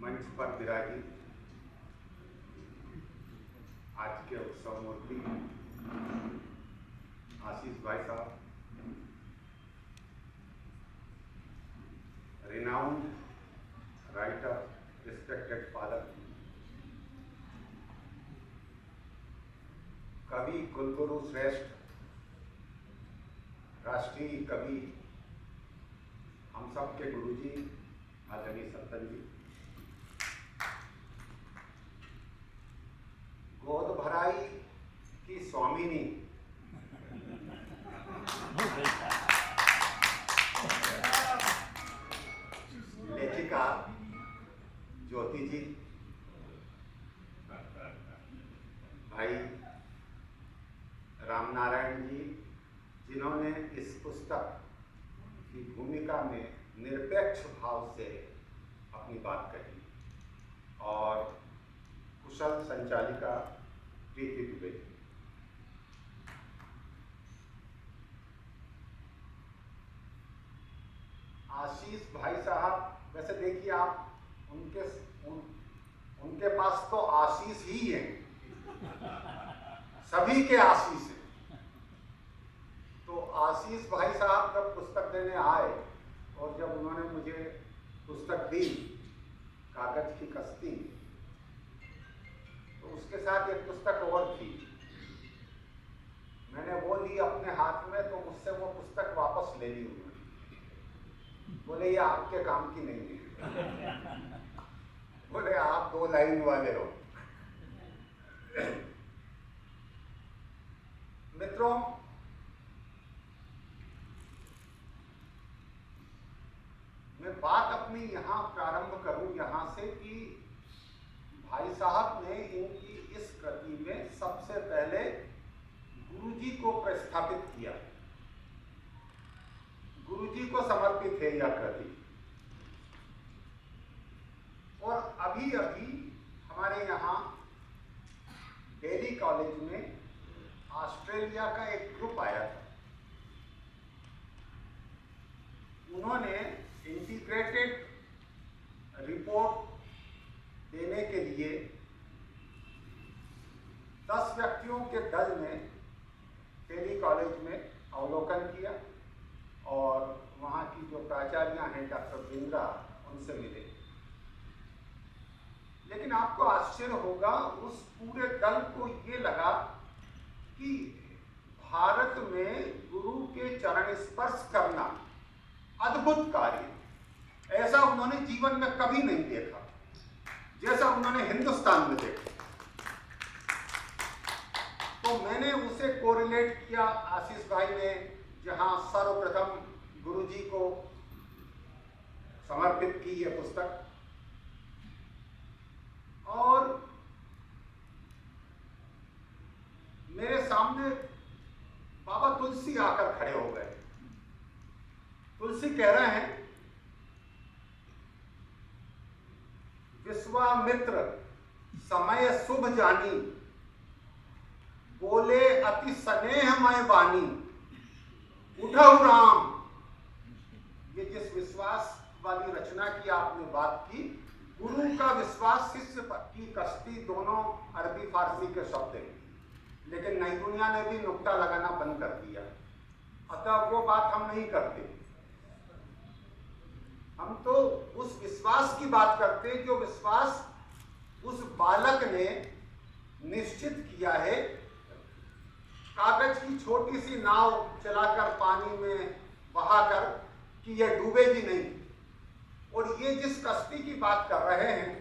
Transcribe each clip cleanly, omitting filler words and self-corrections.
मंच पर विराजी आज के उत्सव मूर्ति आशीष भाई साहब, renowned writer, respected father, कवि कुलगुरु श्रेष्ठ, राष्ट्रीय कवि, हम सब के गुरुजी आदरणीय सत्तन जी, गोद भराई की स्वामिनी लेखिका ज्योति जी, भाई रामनारायण जी, जिन्होंने इस पुस्तक की भूमिका में निरपेक्ष भाव से अपनी बात कही, और कुशल संचालिका प्रीति दुबे। आशीष भाई साहब, वैसे देखिए आप उनके पास तो आशीष ही है, सभी के आशीष हैं। तो आशीष भाई साहब जब पुस्तक देने आए और जब उन्होंने मुझे पुस्तक दी कागज की कश्ती, तो उसके साथ एक पुस्तक और थी। मैंने वो ली अपने हाथ में, तो मुझसे वो पुस्तक वापस ले ली उन्होंने। बोले ये आपके काम की नहीं है। बोले आप 2 लाइन वाले हो। मित्रों, मैं बात अपनी यहाँ प्रारंभ करूं यहाँ से कि भाई साहब ने इनकी इस कृति में सबसे पहले गुरुजी को प्रस्थापित किया। गुरुजी को समर्पित है यह कृति। और अभी अभी हमारे यहाँ दिल्ली कॉलेज में ऑस्ट्रेलिया का एक ग्रुप आया था। उन्होंने इंटीग्रेटेड रिपोर्ट देने के लिए 10 व्यक्तियों के दल ने दिल्ली कॉलेज में अवलोकन किया और वहाँ की जो प्राचार्य हैं डॉक्टर बिंद्रा, उनसे मिले। लेकिन आपको आश्चर्य होगा, उस पूरे दल को ये लगा कि भारत में गुरु के चरण स्पर्श करना अद्भुत कार्य, ऐसा उन्होंने जीवन में कभी नहीं देखा जैसा उन्होंने हिंदुस्तान में देखा। तो मैंने उसे कोरिलेट किया आशीष भाई ने, जहां सर्वप्रथम गुरुजी को समर्पित की यह पुस्तक, और मेरे सामने बाबा तुलसी आकर खड़े हो गए। तुलसी कह रहे हैं, विश्वामित्र समय शुभ जानी, बोले अति स्नेहमय वाणी, उठऊ राम। ये जिस विश्वास वाली रचना की आपने बात की, गुरु का विश्वास, शिष्य की कश्ती, दोनों अरबी फारसी के शब्द हैं, लेकिन नई दुनिया ने भी नुक्ता लगाना बंद कर दिया। अतः वो बात हम नहीं करते। हम तो उस विश्वास की बात करते हैं जो विश्वास उस बालक ने निश्चित किया है, कागज की छोटी सी नाव चलाकर पानी में बहाकर, कि यह डूबेगी नहीं। और ये जिस कश्ती की बात कर रहे हैं,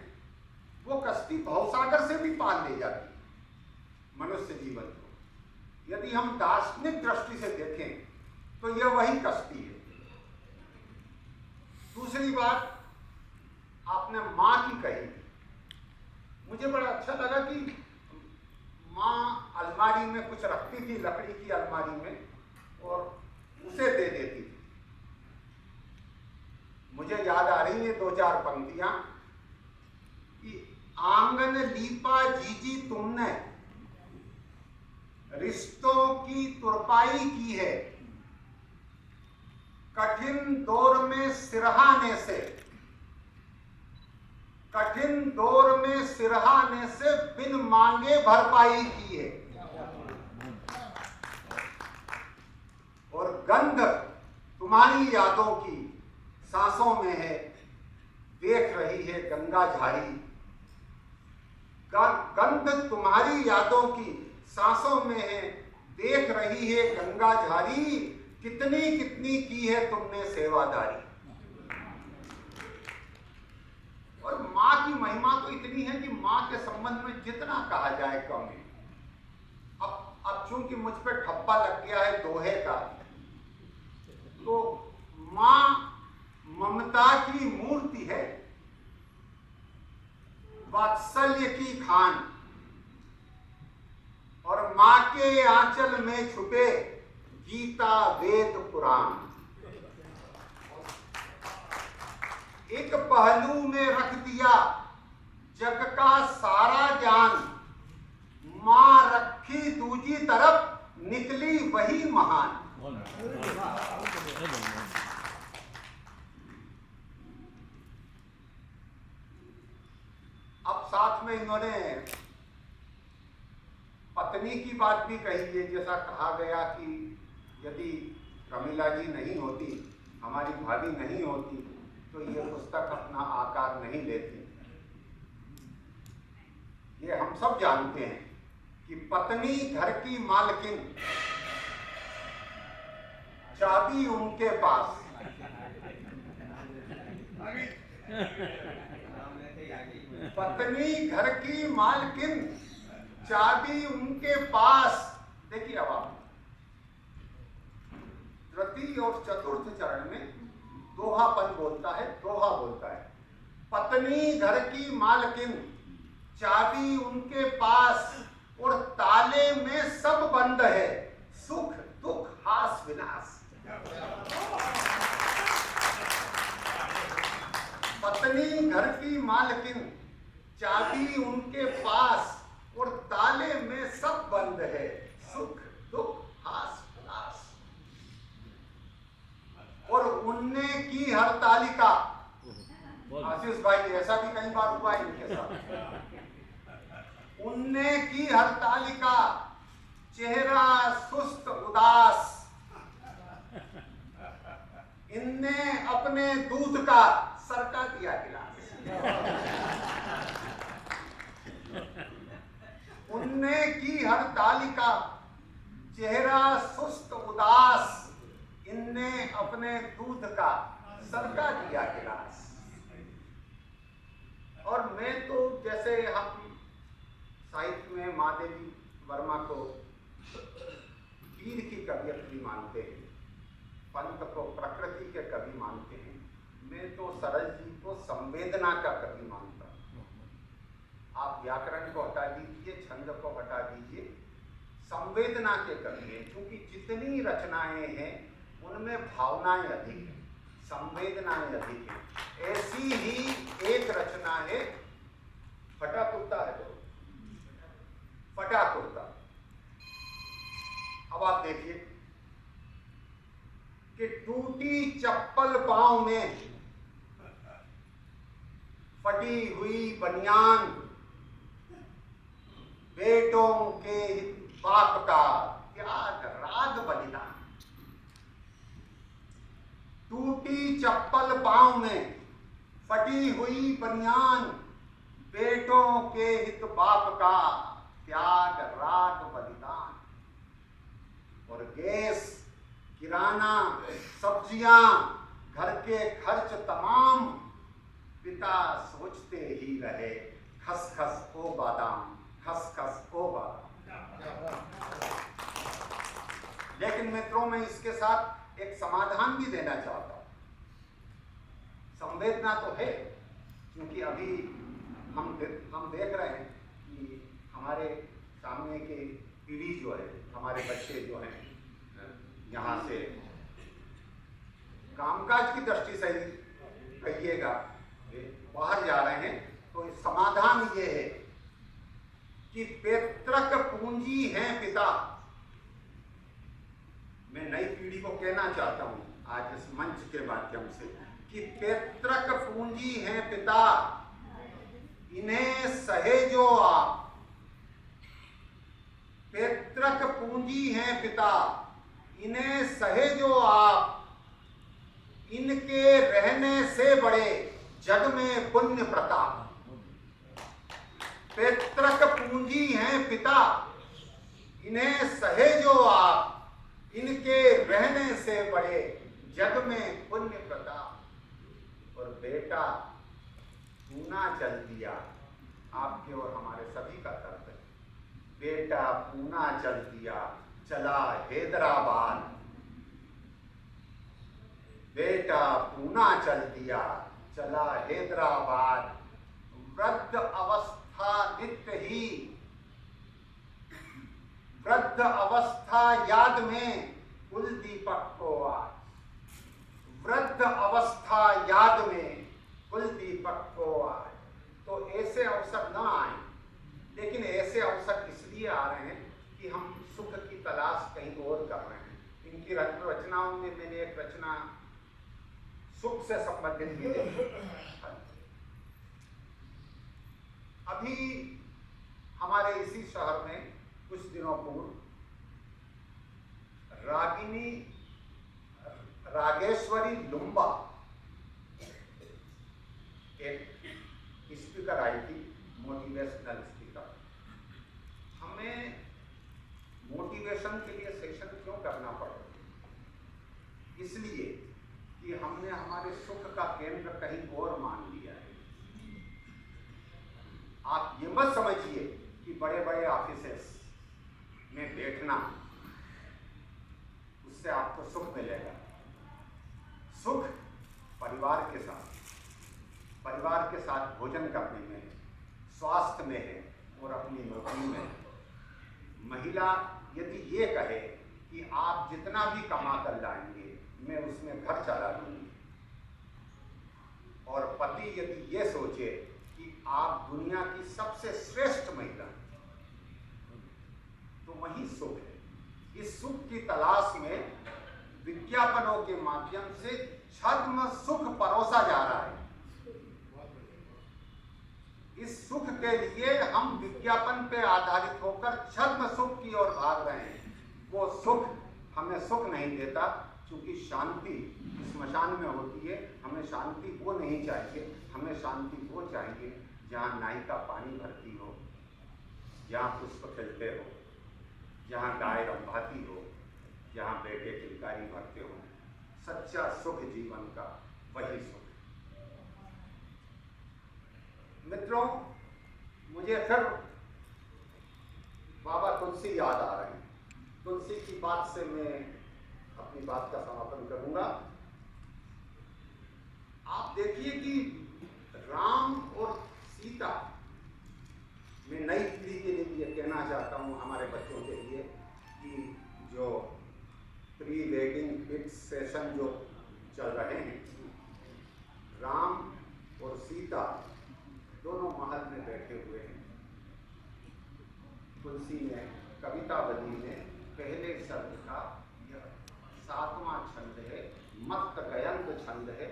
वो कश्ती भवसागर से भी पार ले जाती है मनुष्य जीवन को। यदि हम दार्शनिक दृष्टि से देखें तो यह वही कश्ती है। दूसरी बात आपने माँ की कही, मुझे बड़ा अच्छा लगा कि माँ अलमारी में कुछ रखती थी, लकड़ी की अलमारी में, और उसे दे देती थी। मुझे याद आ रही है 2-4 पंक्तियां कि आंगन लीपा जीजी तुमने, रिश्तों की तुरपाई की है, कठिन दौर में सिरहाने से, कठिन दौर में सिरहाने से बिन मांगे भरपाई की है। और गंध तुम्हारी यादों की सांसों में है, देख रही है गंगा झारी। गंध तुम्हारी यादों की सांसों में है, देख रही है गंगा झारी। कितनी कितनी की है तुमने सेवादारी। और मां की महिमा तो इतनी है कि मां के संबंध में जितना कहा जाए कम है। अब चूंकि मुझ पे ठप्पा लग गया है दोहे का, तो मां ममता की मूर्ति है, वात्सल्य की खान। और मां के आंचल में छुपे गीता वेद पुराण। एक पहलू में रख दिया जग का सारा ज्ञान। मां रखी दूजी तरफ निकली वही महान। अब साथ में इन्होंने पत्नी की बात भी कही है। जैसा कहा गया कि यदि प्रमिला जी नहीं होती, हमारी भाभी नहीं होती, तो ये पुस्तक अपना आकार नहीं लेती। ये हम सब जानते हैं कि पत्नी घर की मालकिन, चाबी उनके पास। पत्नी घर की मालकिन, चाबी उनके पास। देखिए अब आप तृतीय और चतुर्थ चरण में दोहापन बोलता है, दोहा बोलता है। पत्नी घर की मालकिन, चाबी उनके पास, और ताले में सब बंद है, सुख दुख हास विनाश। पत्नी घर की मालकिन, चाबी उनके पास, और ताले में सब बंद है, सुख दुख हास विनाश। और उनने की हर तालिका। आशीष भाई, ऐसा भी कई बार हुआ है इनके साथ। उनने की हर तालिका, चेहरा सुस्त उदास। इनने अपने दूध का सरका दिया गिलास। उनने की हर तालिका, चेहरा सुस्त उदास। इनने अपने दूध का सरका दिया गिलास। और मैं तो, जैसे हम साहित्य में महादेवी वर्मा को पीर की कवियत्री मानते हैं, पंत को प्रकृति के कवि मानते हैं, मैं तो सरल जी को संवेदना का कवि मानता हूँ। आप व्याकरण को हटा दीजिए, छंद को हटा दीजिए, संवेदना के कवि हैं। क्योंकि जितनी रचनाएं हैं उनमें भावनाएं अधिक हैं, संवेदनाएं अधिक हैं। ऐसी ही एक रचना है फटा कुर्ता है, तो फटा कुर्ता। अब आप देखिए कि टूटी चप्पल पांव में, फटी हुई बनियान, बेटों के बाप का त्याग राग बलिदान। टूटी चप्पल पांव में, फटी हुई बनियान, बेटों के हित बाप का त्याग राग बलिदान। और गैस, किराना, सब्जियां, घर के खर्च तमाम, पिता सोचते ही रहे, खस खस ओ बादाम, खस खस ओ बादाम। लेकिन मित्रों, मैं इसके साथ एक समाधान भी देना चाहता हूं। संवेदना तो है, क्योंकि अभी हम देख रहे हैं कि हमारे सामने की पीढ़ी जो है, हमारे बच्चे जो हैं, यहाँ से कामकाज की दृष्टि से कहिएगा बाहर जा रहे हैं, तो समाधान ये है कि पैतृक पूंजी है पिता। मैं नई पीढ़ी को कहना चाहता हूं आज इस मंच के माध्यम से कि पैतृक पूंजी है पिता, जग में पुण्य प्रताप। पैतृक पूंजी हैं पिता, इन्हें सहेजो आप, इनके रहने से बड़े जग में पुण्य प्रताप। और बेटा पूना चल दिया, आपके और हमारे सभी का कर्तव्य है। बेटा पूना चल दिया, चला हैदराबाद। बेटा पूना चल दिया, चला हैदराबाद। वृद्ध अवस्था नित्य ही, वृद्ध अवस्था याद में कुल दीपक को आज। वृद्ध अवस्था याद में कुल दीपक को आज। तो ऐसे अवसर न आए, लेकिन ऐसे अवसर इसलिए आ रहे हैं कि हम सुख की तलाश कहीं और कर रहे हैं। इनकी रचनाओं में मैंने एक रचना सुख से संबंधित भी देखी। अभी हमारे इसी शहर में कुछ दिनों पूर्व रागिनी रागेश्वरी लुम्बा एक स्पीकर आई थी, मोटिवेशनल स्पीकर। हमें मोटिवेशन के लिए सेशन क्यों करना पड़ा? इसलिए कि हमने हमारे सुख का केंद्र कहीं और मान लिया है। आप ये मत समझिए कि बड़े बड़े ऑफिसेस में बैठना उससे आपको सुख मिलेगा। सुख परिवार के साथ भोजन करने में है, स्वास्थ्य में है और अपनी नौकरी में है। महिला यदि ये कहे कि आप जितना भी कमा कर लाएंगे मैं उसमें घर चला दूंगी, और पति यदि ये सोचे कि आप दुनिया की सबसे श्रेष्ठ महिला, तो वही सुख है। इस सुख की तलाश में विज्ञापनों के माध्यम से छद्म सुख परोसा जा रहा है। इस सुख के लिए हम विज्ञापन पे आधारित होकर छद्म सुख की ओर भाग रहे हैं। वो सुख हमें सुख नहीं देता, क्योंकि शांति श्मशान में होती है। हमें शांति वो नहीं चाहिए, हमें शांति वो चाहिए जहाँ नायिका पानी भरती हो, जहाँ पुष्प खिलते हो, जहाँ गाय रंभाती हो, जहाँ बेटे किलकारी भरते हो। सच्चा सुख जीवन का वही सुख। मित्रों, मुझे फिर बाबा तुलसी याद आ रहे हैं। तुलसी की बात से मैं अपनी बात का समापन करूंगा। आप देखिए कि राम और सीता, मैं नई पीढ़ी के लिए ये कहना चाहता हूँ, हमारे बच्चों के लिए, कि जो प्री वेडिंग पिक सेशन जो चल रहे हैं, राम और सीता दोनों महल में बैठे हुए हैं। तुलसी ने कवितावली में पहले शब्द का यह 7वां छंद है, मत गयंत छंद है।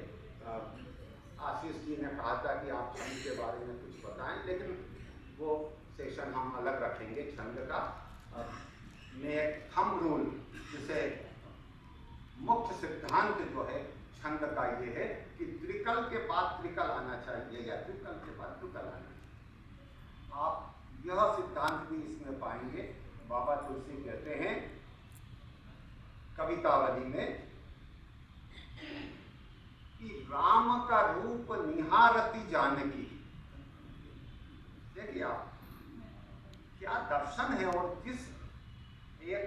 आशीष जी ने कहा था कि आप छंद के बारे में कुछ बताएं, लेकिन वो सेशन हम अलग रखेंगे छंद का। में थंब रूल, जिसे मुख्य सिद्धांत जो है छंद का ये है कि त्रिकल के बाद त्रिकल आना चाहिए या त्रिकल के बाद त्रिकल आना चाहिए। आप यह सिद्धांत भी इसमें पाएंगे। बाबा तुलसी कहते हैं कवितावली में कि राम का रूप निहारती जानकी। देखिए आप क्या दर्शन है। और जिस एक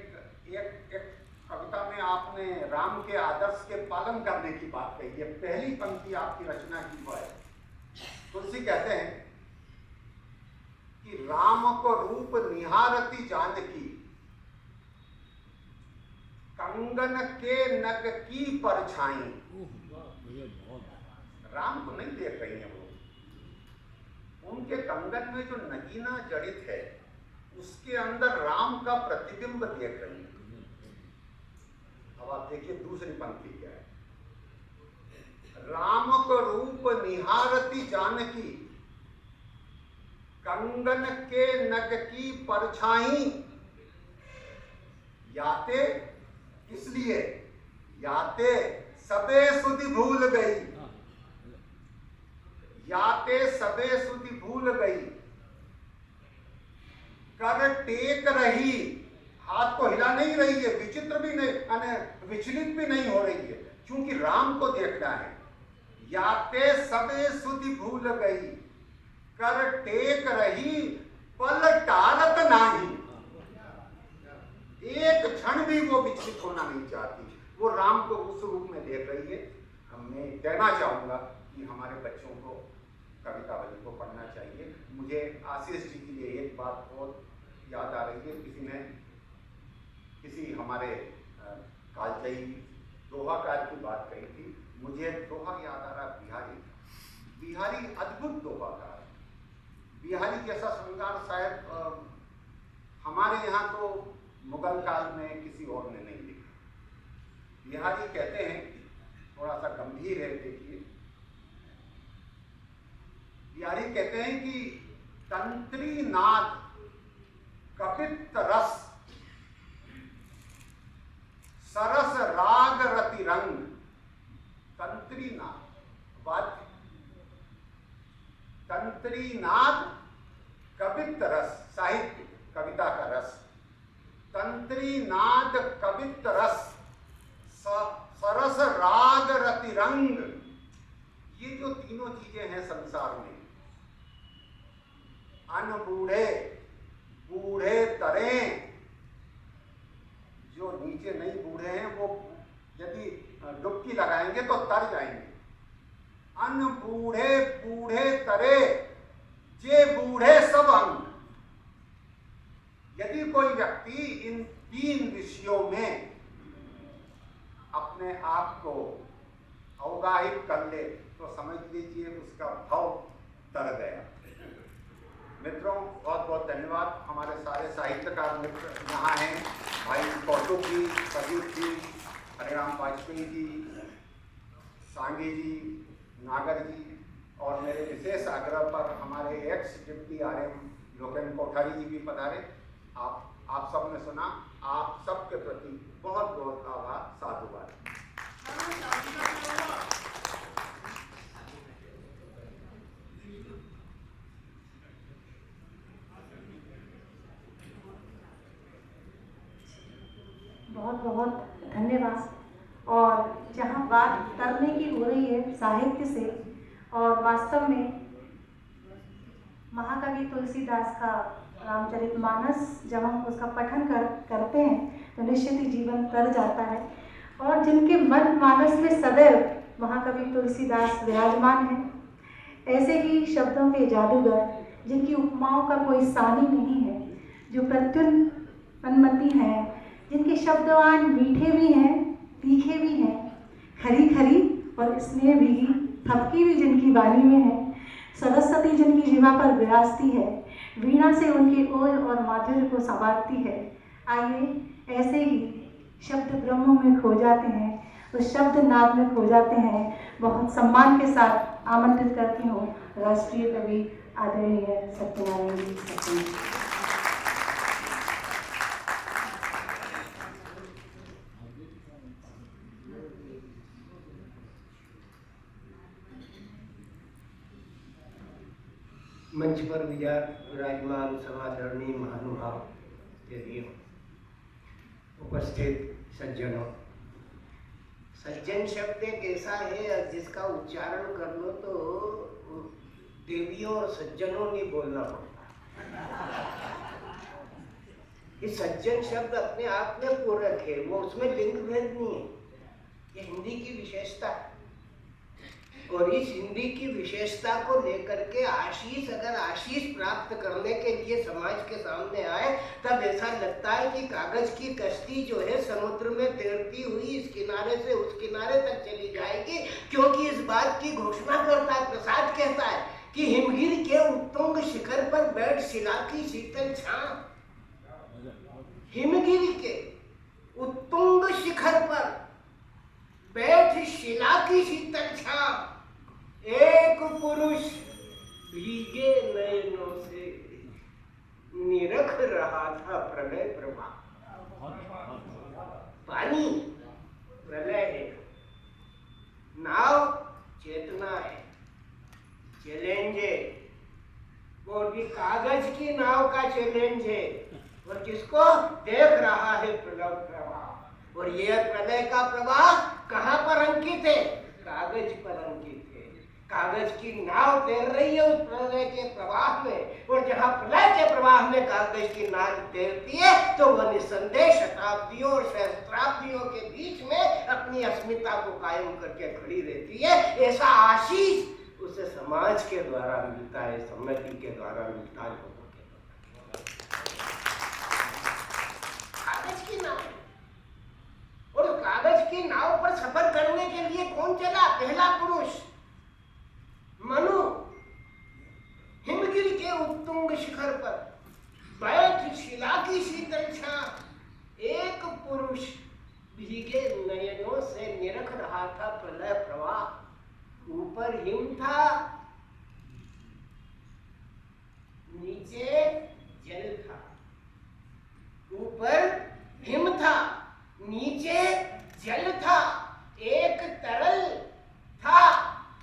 कविता में आपने राम के आदर्श के पालन करने की बात कही है, पहली पंक्ति आपकी रचना की वो है। तुलसी कहते हैं कि राम को रूप निहारती जानकी, कंगन के नग की परछाई। राम को नहीं देख रही है वो, उनके कंगन में जो नगीना जड़ित है उसके अंदर राम का प्रतिबिंब देख रही है। अब आप देखिए दूसरी पंक्ति क्या है। राम को रूप निहारती जानकी, कंगन के नग की परछाई। याते इसलिए याते सबे सुधि भूल गई। याते सबे सुधि भूल गई, कर टेक रही, हाथ को हिला नहीं रही है, विचित्र भी नहीं, विचलित भी नहीं हो रही है, क्योंकि राम को देखना है। याते सबे सुधि भूल गई, कर टेक रही, पल टारत नाही। एक क्षण भी वो विचलित होना नहीं चाहती, वो राम को उस रूप में देख रही है। मैं कहना चाहूंगा कि हमारे बच्चों को कवितावली को पढ़ना चाहिए। मुझे आशीष जी के लिए एक बात बहुत याद आ रही है। किसी हमारे कालजयी दोहाकार की बात कही थी, मुझे दोहा याद आ रहा, बिहारी अद्भुत दोहाकार। बिहारी जैसा श्रृंगार शायद हमारे यहाँ तो मुगल काल में किसी और ने नहीं लिखा। बिहारी कहते हैं, थोड़ा सा गंभीर है, देखिए। बिहारी कहते हैं कि तंत्री नाद कपित रस, सरस राग रति रंग। तंत्री नाद वाद्य, तंत्री नाद कवित रस, साहित्य कविता का रस, तंत्री नाद कवित रस, सरस राग रति रंग। ये जो तीनों चीजें हैं संसार में, अनबूढ़े बूढ़े तरें, जो नीचे नहीं बूढ़े हैं वो यदि डुबकी लगाएंगे तो तर जाएंगे। अनबूढ़े बूढ़े तरे, जे बूढ़े सब अंग। यदि कोई व्यक्ति इन तीन विषयों में अपने आप को अवगाहित कर ले तो समझ लीजिए उसका भाव तर गया। मित्रों, बहुत बहुत धन्यवाद। हमारे सारे साहित्यकार मित्र यहाँ हैं, भाई कौतुक जी, प्रदीप जी, हरिराम वाजपेयी जी, सांगी जी, नागर जी, और मेरे विशेष आग्रह पर हमारे ex deputy RM Loken Kothari ji भी पधारे। आप सब ने सुना। आप सबके प्रति बहुत बहुत आभार, साधुवाद। बहुत बहुत धन्यवाद। और जहाँ बात करने की हो रही है साहित्य से, और वास्तव में महाकवि तुलसीदास का रामचरितमानस जब हम उसका पठन करते हैं तो निश्चित ही जीवन तर जाता है। और जिनके मन मानस में सदैव महाकवि तुलसीदास विराजमान हैं, ऐसे ही शब्दों के जादूगर, जिनकी उपमाओं का कोई सानी नहीं है, जो प्रत्युन्नति हैं, जिनके शब्दवान मीठे भी हैं, तीखे भी हैं, खरी खरी और स्नेह भी, थपकी भी जिनकी वाणी में है, सरस्वती जिनकी जीवा पर विराजती है, वीणा से उनकी ओज और माधुर्य को संवारती है। आइए ऐसे ही शब्द ब्रह्म में खो जाते हैं, उस शब्द नाद में खो जाते हैं। बहुत सम्मान के साथ आमंत्रित करती हूँ राष्ट्रीय कवि आदरणीय सत्यनारायण जी। सत्यनारायण मंच पर विराजमान समादरणीय महानुभाव, यदि उपस्थित सज्जनों, सज्जन शब्द एक ऐसा है जिसका उच्चारण कर लो तो देवियों और सज्जनों नहीं बोलना पड़ता। ये सज्जन शब्द अपने आप में पूरक है, वो उसमें लिंग भेद नहीं है। ये हिंदी की विशेषता है, और इस हिंदी की विशेषता को लेकर के आशीष, अगर आशीष प्राप्त करने के लिए समाज के सामने आए, तब ऐसा लगता है कि कागज की कश्ती जो है समुद्र में तैरती हुई इस किनारे से उस किनारे तक चली जाएगी, क्योंकि इस बात की घोषणा करता है, प्रसाद कहता है कि हिमगिरी के उत्तुंग शिखर पर बैठ शिला की शीतल छां। हिमगिरी के उत्तुंग शिखर पर बैठ शिला की शीतल छां, एक पुरुष भीगे नयनों से निरख रहा था प्रलय प्रवाह। पानी प्रलय है, नाव चेतना है, चैलेंज है, वो भी कागज की नाव का चैलेंज है। और किसको देख रहा है प्रलय प्रवाह, और ये प्रलय का प्रवाह कहाँ पर अंकित है? कागज पर अंकित है। कागज की नाव तैर रही है उस प्रलय के प्रवाह में, और जहाँ प्रलय के प्रवाह में कागज की नाव तैरती है तो वह निसंदेह शताब्दियों और सहस्त्राब्दियों के बीच में अपनी अस्मिता को कायम करके खड़ी रहती है। ऐसा आशीष उसे समाज के द्वारा मिलता है, सम्मति के द्वारा मिलता है, लोगों के द्वारा। कागज की नाव, और कागज की नाव पर सफर करने के लिए कौन चला? पहला पुरुष मनु। हिमगिरी के उत्तुंग शिखर पर बैठ शिला की शीतल छां एक पुरुष भीगे नयनों से निरख रहा था प्रलय प्रवाह। ऊपर हिम था, नीचे जल था। ऊपर हिम था, नीचे जल था। एक तरल था,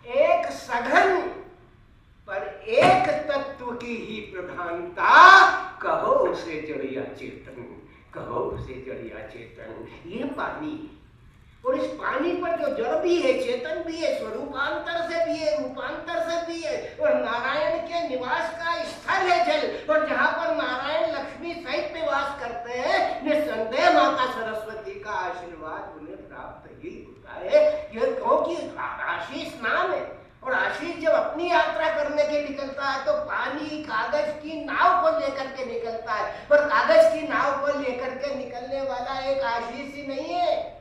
एक सघन, पर एक तत्व की ही प्रधानता। कहो उसे जड़ या चेतन, कहो उसे जड़ या चेतन। ये पानी, और इस पानी पर जो जड़ भी है, चेतन भी है, स्वरूपांतर से भी है, रूपांतर से भी है, और नारायण के निवास का स्थल है जल। और जहाँ पर नारायण लक्ष्मी सहित निवास करते हैं, निसंदेह माता सरस्वती का आशीर्वाद उन्हें प्राप्त ही होता है। यह क्योंकि आशीष नाम है, और आशीष जब अपनी यात्रा करने के निकलता है तो पानी कागज की नाव को लेकर के निकलता है। पर कागज की नाव को लेकर के निकलने वाला एक आशीष ही नहीं है।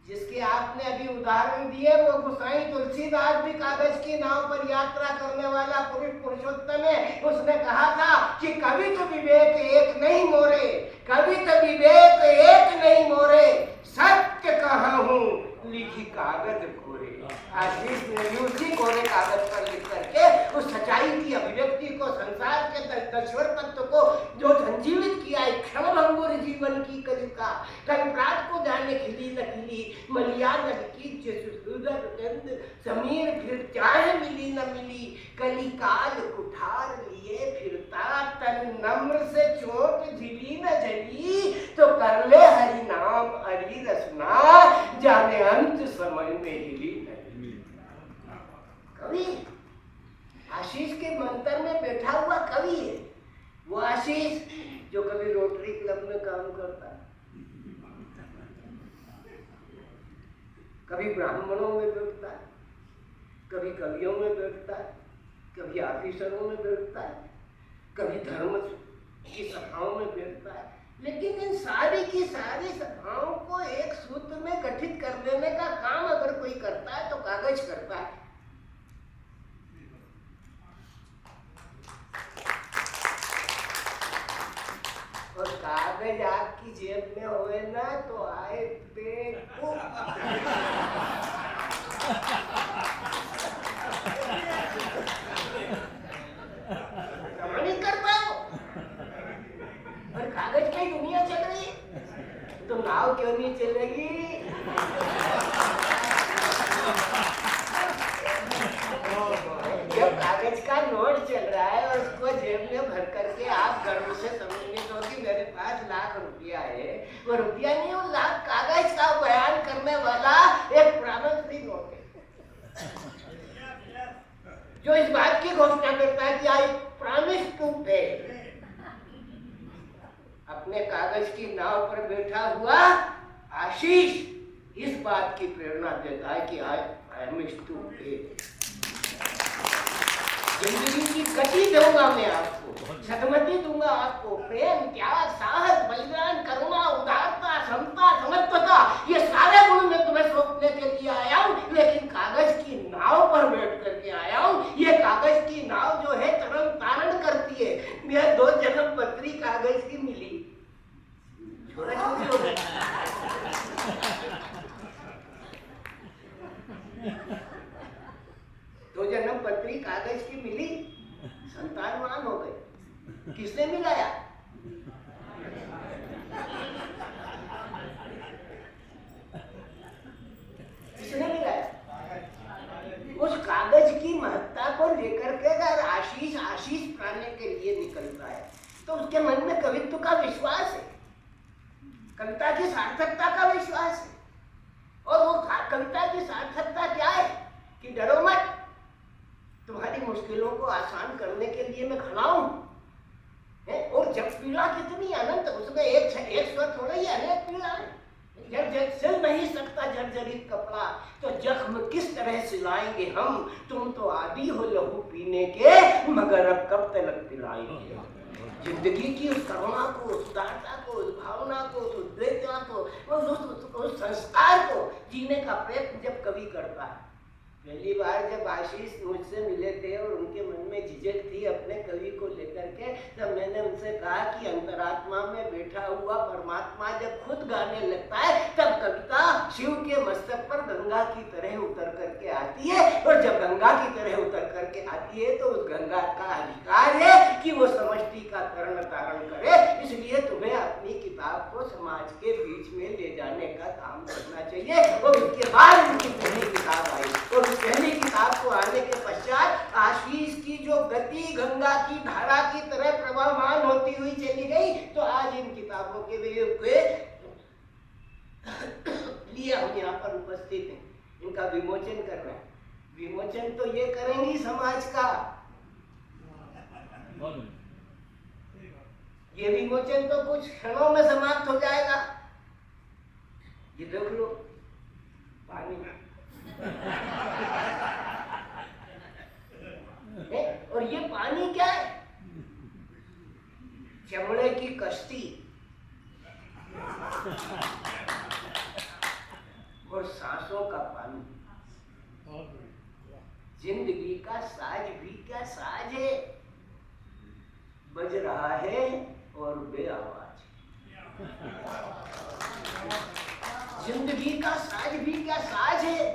जिसके आपने अभी उदाहरण दिए वो गोसाई तुलसीदास भी कागज की नाव पर यात्रा करने वाला पुरुष पुरुषोत्तम है। उसने कहा था कि कभी तो विवेक एक नहीं मोरे, कभी तो विवेक एक नहीं मोरे, सत्य कहा हूँ लिखी कागज कोरे। आशीष ने उसी कोरे कागज पर लिख करके उस सच्चाई की अभिव्यक्ति को, संसार के दशवर तत्व को जो संजीवित किया है। क्षणभंगुर जीवन की कलिका, कल रात को जाने खिली न खिली, मलिया न की समीर फिर चाहे मिली न मिली, कलिकाल कुठार लिए फिरता, तन नम्र से चोट झिली न झली, तो कर ले हरि नाम हरि रसना, जाने अंत समय में हिली न हिली। कवि आशीष के मंत्र में बैठा हुआ कवि है। वो आशीष जो कभी रोटरी क्लब में काम करता है, कभी ब्राह्मणों में बैठता है, कभी कवियों में बैठता है, कभी ऑफिसरों में बैठता है, कभी धर्म की सभाओं में बैठता है। लेकिन इन सारी की सारी सभाओं को एक सूत्र में गठित कर देने का काम अगर कोई करता है तो कागज करता है। और कागज आपकी जेब में होए ना तो आए देखो। नहीं कर पाओ। और कागज की दुनिया चल रही है तो नाव क्यों नहीं चलेगी? जब कागज का नोट चल रहा है और उसको जेब में भर करके आप गर्व से समझने दो कि मेरे पास लाख रुपया है, वो रुपया नहीं, वो लाख कागज का बयान करने वाला एक प्रॉमिसरी नोट है जो इस बात की घोषणा करता है कि आई प्रॉमिस टू पे। अपने कागज की नाव पर बैठा हुआ आशीष इस बात की प्रेरणा देता है कि आई प्रॉमिस टू पे। जिंदगी की गति दूंगा मैं आपको, सदमति दूंगा आपको, प्रेम, त्याग, साहस, बलिदान, करुणा, उदारता, समता, समत्वता, ये सारे गुण मैं तुम्हें सौंपने के लिए आया हूँ। लेकिन कागज की नाव पर बैठ करके आया हूँ। ये कागज की नाव जो है तरन तारण करती है। मैं 2 जन्म पत्री कागज की मिली, दो जन्म पत्री कागज की मिली, संतानवान हो गए। किसने मिलाया? किसने मिलाया? उस कागज की महत्ता को तो उसके मन में कवित्व का विश्वास है, कविता की सार्थकता का विश्वास है। और वो कविता की सार्थकता क्या है कि डरो मत, तुम्हारी मुश्किलों को आसान करने के लिए मैं खड़ा हूं। और जब पीड़ा कितनी अनंत, उसमें एक स्वर थोड़ा ही, अनेक पीड़ा है। जब सिल नहीं सकता जर्जरित कपड़ा तो जख्म किस तरह सिलाएंगे हम, तुम तो आदी हो लहू पीने के, मगर अब कब तक पिलाएंगे। जिंदगी की उस करुणा को, उस उदारता को, उस भावना को, उस उद्वेगता को, उस संस्कार को जीने का प्रयत्न जब कवि करता है। पहली बार जब आशीष मुझसे मिले थे और उनके मन में झिझक थी अपने कवि को लेकर के, तब मैंने उनसे कहा कि अंतरात्मा में बैठा हुआ परमात्मा जब खुद गाने लगता है तब कविता शिव के मस्तक पर गंगा की तरह उतर करके आती है। और जब गंगा की तरह उतर करके आती है तो उस गंगा का अधिकार है कि वो समष्टि का तरण तारण करे। इसलिए तुम्हें अपनी किताब को समाज के बीच में ले जाने का काम करना चाहिए। और उसके बाद उनकी पहली किताब आई, और पहली किताब को आने के पश्चात आशीष की जो गति गंगा की धारा की तरह प्रवाहमान होती हुई चली गई। तो आज इन किताबों के लिए हम यहाँ पर उपस्थित हैं, इनका विमोचन कर रहे हैं। विमोचन तो ये करेंगी समाज का, ये विमोचन तो कुछ क्षणों में समाप्त हो जाएगा। ये देख लो पानी और ये पानी क्या है, चमड़े की कश्ती और सांसों का पानी। जिंदगी का साज भी क्या साज है, बज रहा है और बेआवाज। जिंदगी का साज भी क्या साज है,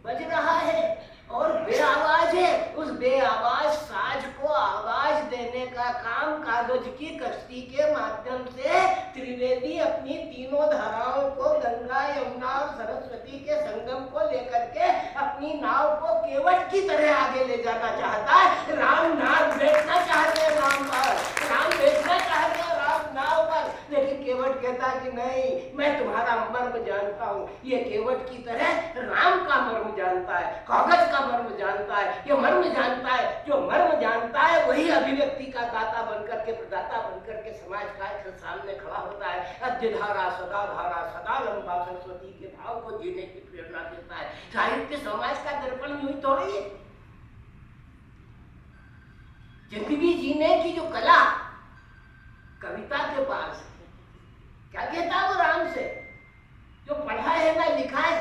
बज रहा है और बेआवाज है। उस बेआवाज साज को आवाज देने का काम कागज की कश्ती के माध्यम से त्रिवेदी अपनी तीनों धाराओं को, गंगा यमुना और सरस्वती के संगम को लेकर के अपनी नाव को केवट की तरह आगे ले जाना चाहता है। राम नाव बैठना चाहते हैं नाव पर, राम बैठना चाहते हैं राम नाव पर, लेकिन केवट कहता है कि नहीं, मैं तुम्हारा मर्म जानता हूँ। ये केवट की तरह राम का मर्म जानता है, कागज का मर्म जानता है। ये मर्म जानता है, जो मर्म जानता है वही अभिव्यक्ति का दाता बनकर के, प्रदाता बनकर के समाज का सामने खड़ा होता है। अद्यधारा सदा लंबा सरस्वती के भाव को जीने की प्रेरणा देता है। साहित्य समाज का दर्पण यूं ही थोड़ी है। जिंदगी जीने की जो कला कविता के पास है, क्या कहता है वो राम से, जो पढ़ा है ना लिखा है,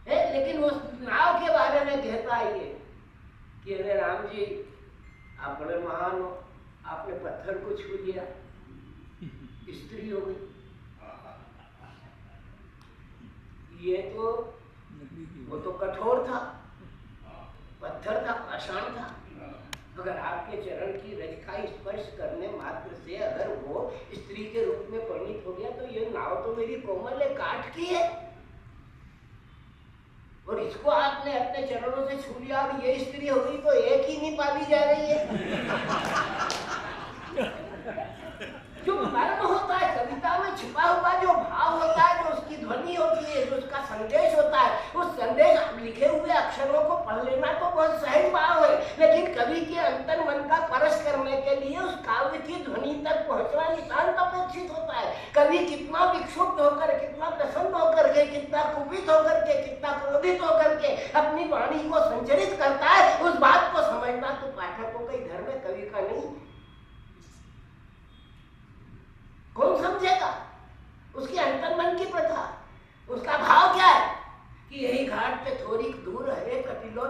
लेकिन उस नाव के बारे में कहता है ये कि अरे राम जी आप बड़े महान हो, आपने पत्थर को छू लिया, स्त्री हो गई। ये तो वो तो कठोर था, पत्थर था, पाषाण था। अगर आपके चरण की रज का स्पर्श करने मात्र से अगर वो स्त्री के रूप में परिणित हो गया तो ये नाव तो मेरी कोमल काठ की है, और इसको आपने अपने चरणों से छू लिया और ये स्त्री हो गई तो एक ही नहीं पाली जा रही है। जो मर्म होता है कविता में छिपा हुआ, जो भाव होता है, जो उसकी ध्वनि होती है, जो उसका संदेश होता है, उस संदेश लिखे हुए अक्षरों को पढ़ लेना तो बहुत सहज भाव है, लेकिन कवि के अंतर मन का परस करने के लिए उस काव्य की ध्वनि तक पहुंचना नितांत अपेक्षित होता है। कवि कितना विक्षुब्ध होकर, कितना प्रसन्न होकर के, कितना कुपित होकर के, कितना क्रोधित होकर के अपनी वाणी को संचरित करता है, उस बात को समझना तो पाठकों के घर में कवि का नहीं। कौन समझेगा उसकी अंतर्मन की प्रथा, उसका भाव क्या है कि यही घाट पे थोड़ी दूर है कटिलो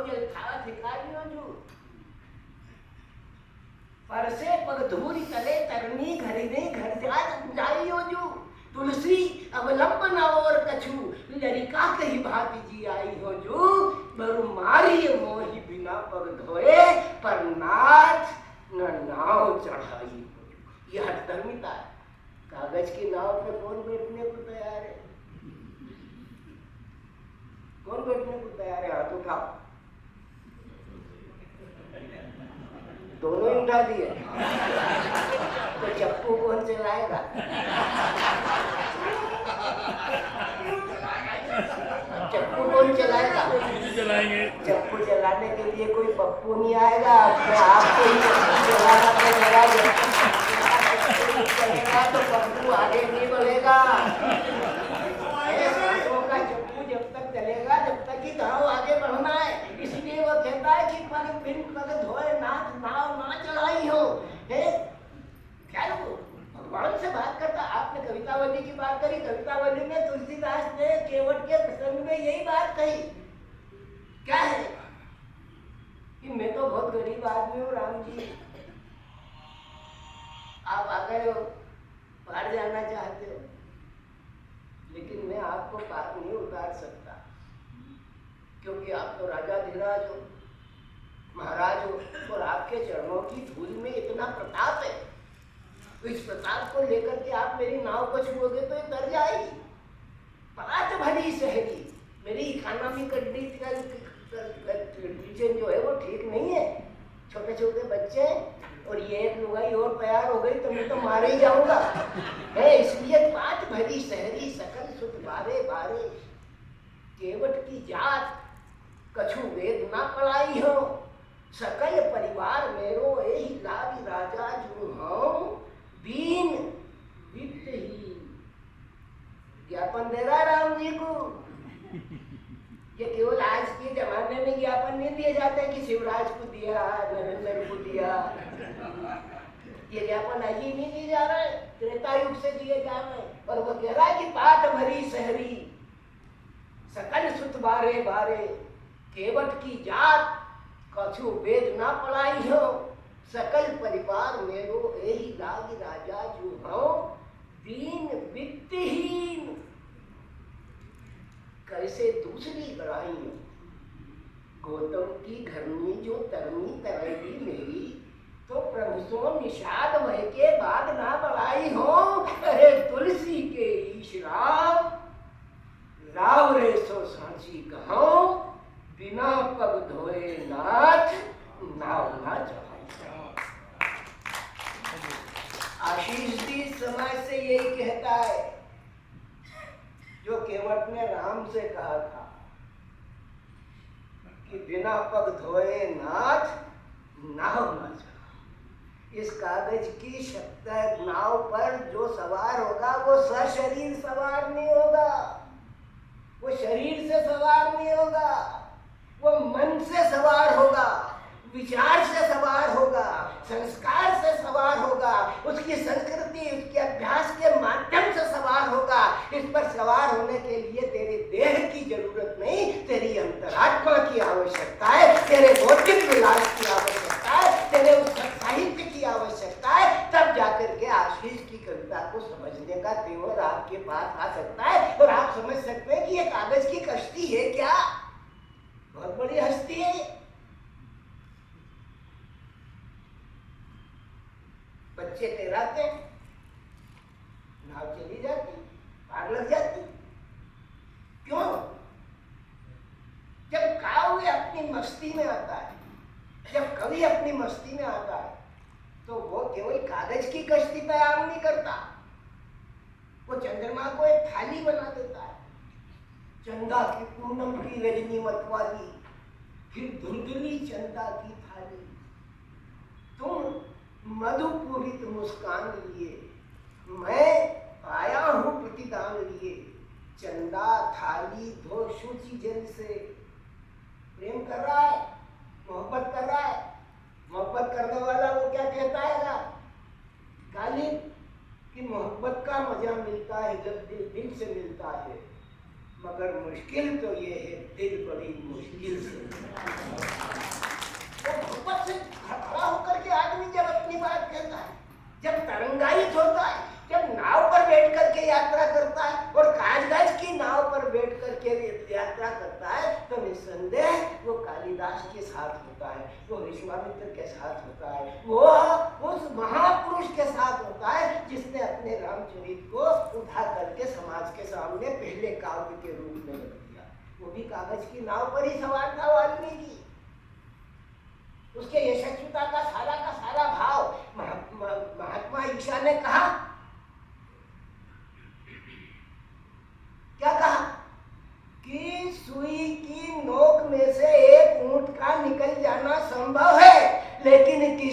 परसे पग धूरी तले तरनी घरिने घर जाई हो जू तुलसी अवलंबन और कछु लरिका कही भांति जी आई हो जू बरु मारी मोही बिना पग धोए पर नाथ न नाव चढ़ाई हो जू। यह धर्मिता है। कागज की नाव पे कौन बैठने को तैयार है, कौन बैठने को तैयार है? हाथ उठाओ। दोनों ही उठा दिए। चलाएगा। चप्पू कौन चलाएगा? चलाएंगे। चप्पू चलाने के लिए कोई पप्पू नहीं आएगा, अपने आप को ही चप्पू चलाना पड़ेगा। चलेगा तो पप्पू आगे नहीं बढ़ेगा। का चप्पू जब तक चलेगा जब तक ही गाँव आगे बढ़ना है। इसलिए वो कहता है कि पग बिन पग धोए नाथ नाव ना चलाई हो। क्या भगवान से बात करता। आपने कवितावली की बात करी, कवितावली में तुलसीदास ने केवट के प्रसंग में यही बात कही। क्या है कि मैं तो बहुत गरीब आदमी हूँ राम जी, आप आ गए हो, पार जाना चाहते हो, लेकिन मैं आपको पार नहीं उतार सकता, क्योंकि आप तो राजा धीराज हो, महाराज हो, और आपके चरणों की धूल में इतना प्रताप है। तो इस प्रताप को लेकर के आप मेरी नाव को छुओगे तो ये तर जाएगी। पात भरी शहरी, मेरी इकोनॉमी कंडीशन जो है वो ठीक नहीं है। छोटे छोटे बच्चे और ये एक लुगाई और तैयार हो गई तो मैं तो मारे ही जाऊंगा। है इसलिए पात भरी शहरी सकल सुत बारे बारे, केवट की जात कछु वेद ना पढ़ाई हो, सकल परिवार मेरो यही लागी राजा जो हूं, दीन वित्तहीन। ज्ञापन दे रहा राम जी को। ये केवल आज के जमाने में ज्ञापन नहीं दिए जाते कि शिवराज को दिया, नरेंद्र को दिया। ये ज्ञापन आज ही नहीं दिए जा रहे, त्रेता युग से दिए जा रहे। और वो कह रहा है कि पात भरी शहरी, सकल सुत बारे बारे, केवट की जात कछु वेद ना पढ़ाई हो, सकल परिवार मेरो यही लागी राजा जो हूं, दीन वित्तहीन। कैसे दूसरी गढ़ाई गौतम की घरनी जो तरनी तरेगी मेरी, तो प्रभु सो निषाद भय के बाद ना बढ़ाई हो। अरे तुलसी के ईश राम, राव रे सो सांची कहो, बिना पग धोए नाथ नाव ना चढ़ाई। आशीष भी समाज से यही कहता है जो केवट ने राम से कहा था कि बिना पग धोए नाथ नाव ना चढ़ाई। इस कागज की शक्ति नाव पर जो सवार होगा वो सशरीर सवार नहीं होगा, वो शरीर से सवार नहीं होगा, वो मन से सवार होगा, विचार से सवार होगा, संस्कार से सवार होगा, उसकी संस्कृति उसके अभ्यास के माध्यम से सवार होगा। इस पर सवार होने के लिए तेरे देह की जरूरत नहीं, तेरी अंतरात्मा की आवश्यकता है, तेरे बौद्धिक विलास की आवश्यकता है, तेरे उस साहित्य की आवश्यकता है। तब जाकर के आशीष की कविता को समझने का तेवर आपके पास आ सकता है और आप समझ सकते हैं कि ये कागज की कश्ती है क्या, बहुत बड़ी हस्ती है। बच्चे तैराते, नाव चली जाती, पार लग जाती। क्यों? जब काव्य अपनी मस्ती में आता है, जब कवि अपनी मस्ती में आता है, तो वो केवल कागज की कश्ती तैयार नहीं करता, वो चंद्रमा को एक थाली बना देता है। चंदा की पूनम की रजनी मतवाली, फिर धुंधली चंदा की थाली, तुम मधुपूरित मुस्कान लिए, मैं आया हूं प्रतिदान लिए, चंदा थाली धो शुचि जल से। प्रेम कर रहा है, मोहब्बत कर रहा है, मोहब्बत करने वाला वो क्या कहता है ना, गालिब कि मोहब्बत का मजा मिलता है जब दिल से मिलता है, मगर मुश्किल तो ये है दिल बड़ी मुश्किल से। मोहब्बत से खड़ा होकर के आदमी जब अपनी बात कहता है, जब तरंगायित होता है, जब नाव पर बैठ करके यात्रा करता है और काजगाज की नाव पर बैठ करके यात्रा करता है, तो निस्संदेह वो कालिदास के साथ होता है, वो विश्वामित्र के साथ होता है, वो उस महापुरुष के साथ होता है जिसने अपने रामचरित को उठा करके समाज के सामने पहले काव्य के रूप में रख दिया। वो भी कागज की नाव पर ही सवार था वाल्मीकि। उसके यशस्विता का सारा भाव महात्मा ईशा ने कहा